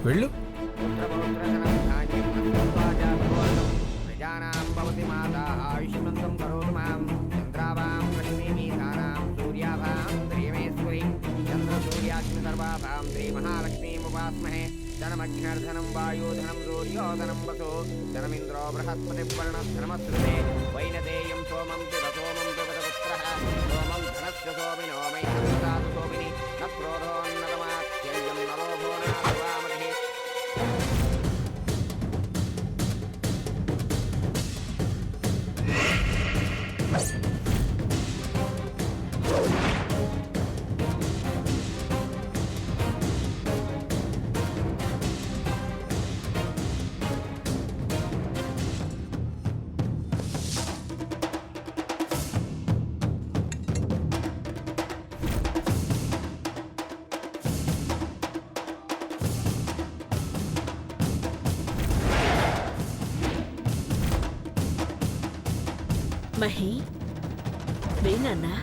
వెళ్ళు. ధనమగ్నిర్ధనం వాయుధనం సూర్యోధనం వసో ధనమింద్రో బృహస్పతిర్వర్ణధనమశ్రుతే వైనతేయం సోమం సోమం పుత్ర సోమం ధనస్య సోమినో మై సోమిని నక్రోధోన్నతమాత్యం నలోభోనామహే. మహి వేణన్నా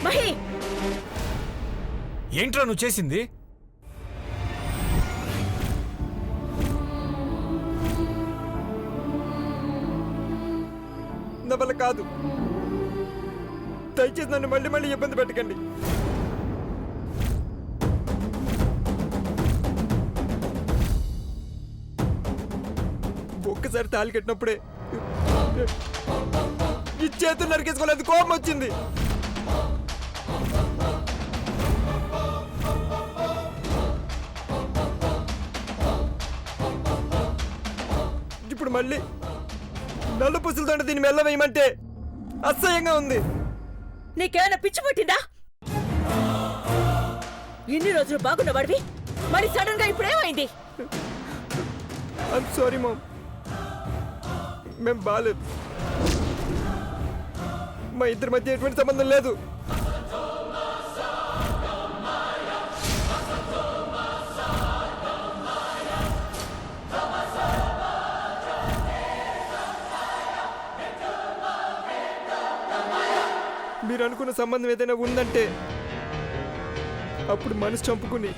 మహి ఏంట్రా నువ్వు చేసింది? నా వల్ల కాదు. దయచేసి నన్ను మళ్ళీ మళ్ళీ ఇబ్బంది పెట్టకండి. ఒక్కసారి తాళి కట్టినప్పుడే ఈ చేతులు నరికేసుకోలేదు, కోపం వచ్చింది. ఇప్పుడు మళ్ళీ నల్ల పుసులతో దీన్ని మెల్ల వేయమంటే అసహ్యంగా ఉంది. నీకేమైనా పిచ్చి పట్టిందా? ఇన్ని రోజులు బాగున్నవాడివి మరి సడన్ గా ఇప్పుడేమైంది? ఐమ్ సారీ మామ్, మేము బాలేదు. మా ఇద్దరి మధ్య ఎటువంటి సంబంధం లేదు. మీరు అనుకున్న సంబంధం ఏదైనా ఉందంటే అప్పుడు మనసు చంపుకుని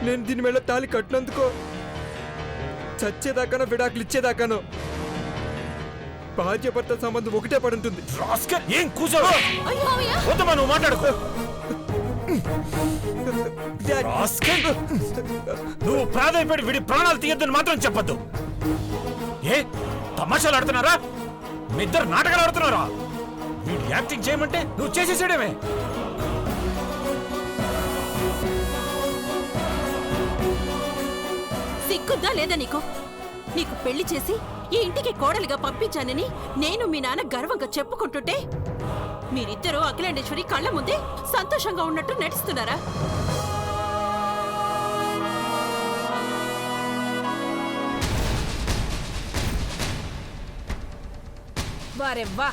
నేను దీని మీద తాళి కట్టినందుకో చచ్చేదాకానో విడాకులు ఇచ్చేదాకానో భార్య భర్త సంబంధం ఒకటే పడుతుంది. ఏం కూర్చోవా? నువ్వు మాట్లాడుకో. నువ్వు ప్రాధాన్యపడి విడి ప్రాణాలు తీయొద్దని మాత్రం చెప్పద్దు. ఏ తమాషాలు ఆడుతున్నారా? మీ ఇద్దరు నాటకాలు ఆడుతున్నారా? వీడు యాక్టింగ్ చేయమంటే నువ్వు చేసేసాడేమే. సిగ్గుద్దా లేదా నీకు? నీకు పెళ్లి చేసి ఈ ఇంటికి కోడలిగా పంపించానని నేను మీ నాన్న గర్వంగా చెప్పుకుంటుంటే మీరిద్దరూ అఖిలాండేశ్వరి కళ్ళ ముందే సంతోషంగా ఉన్నట్టు నటిస్తున్నారా? వారెవ్వా,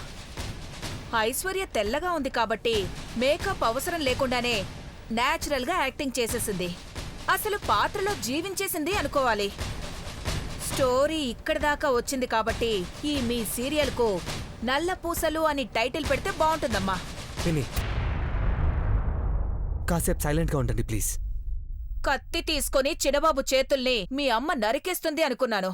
ఐశ్వర్య తెల్లగా ఉంది కాబట్టి మేకప్ అవసరం లేకుండానే నేచురల్ గా యాక్టింగ్ చేసేసింది. అసలు పాత్రలో జీవించేసింది అనుకోవాలి. స్టోరీ ఇక్కడ దాకా వచ్చింది కాబట్టి ఈ మీ సీరియల్ కు నల్ల పూసలు అని టైటిల్ పెడితే బాగుంటుందమ్మా. కాసేపు సైలెంట్ గా ఉండండి ప్లీజ్. కత్తి తీసుకొని చిన్నబాబు చేతుల్ని మీ అమ్మ నరికేస్తుంది అనుకున్నాను.